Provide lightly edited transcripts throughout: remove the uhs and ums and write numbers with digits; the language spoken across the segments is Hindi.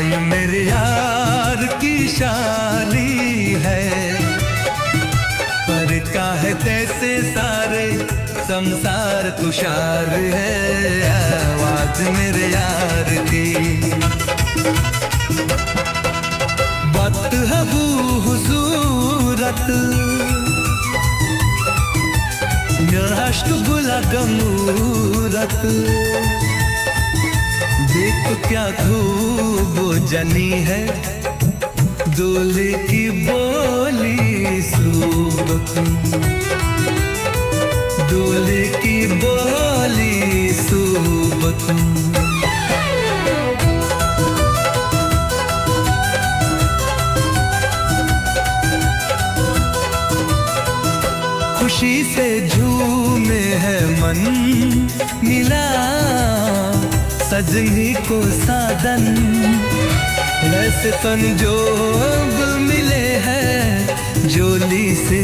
मेरे यार की शादी है, पर काहे तैसे सारे संसार तुषार है। आवाज मेरे यार की बात है हुजूरत, अश्क गुला गमूरत, देख क्या खूब जनी है दूल्हे की बोली सूरत, दूल्हे की बोली सूरत। खुशी से झूमे है मन, मिला सजनी को साधन, वैसे संजोग मिले हैं जोली से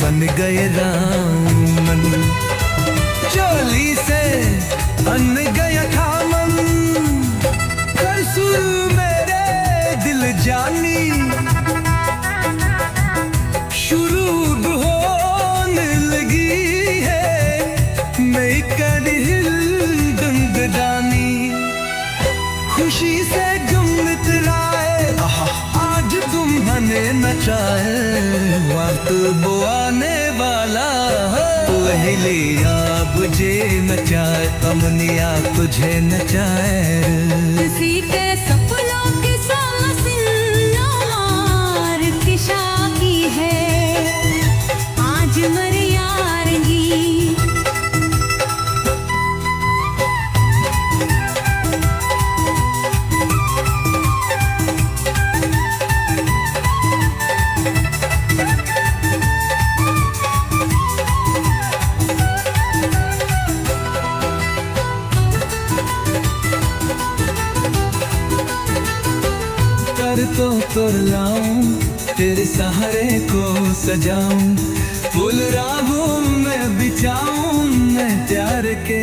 बन गए रामन, जोली से बन गया खामन। करसू मेरे दिल जानी शुरू होने लगी है, मैं कर हिल दंगदानी, खुशी से झूम इतराए आज तुम्हारे नचाए। वक्त वो आने वाला पहलिया बुझे नचाए, अमनिया तुझे नचाए। किसी के सपनों की मार की शादी है आज मेरे यार की। तो तोड़ लाऊं तेरे सहारे को सजाऊं, फूल राहों में बिछाऊं मैं प्यार के,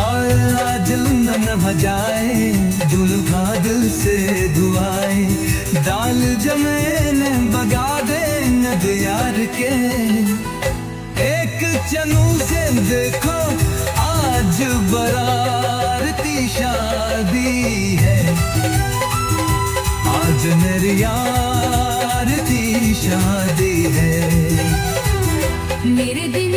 और आज न जाए दुल्हा दिल से दुआए, दाल जमेन बगा दे नद यार के। एक चनू से देखो आज बराती शादी है, आज मेरे यार की शादी है। मेरे दिन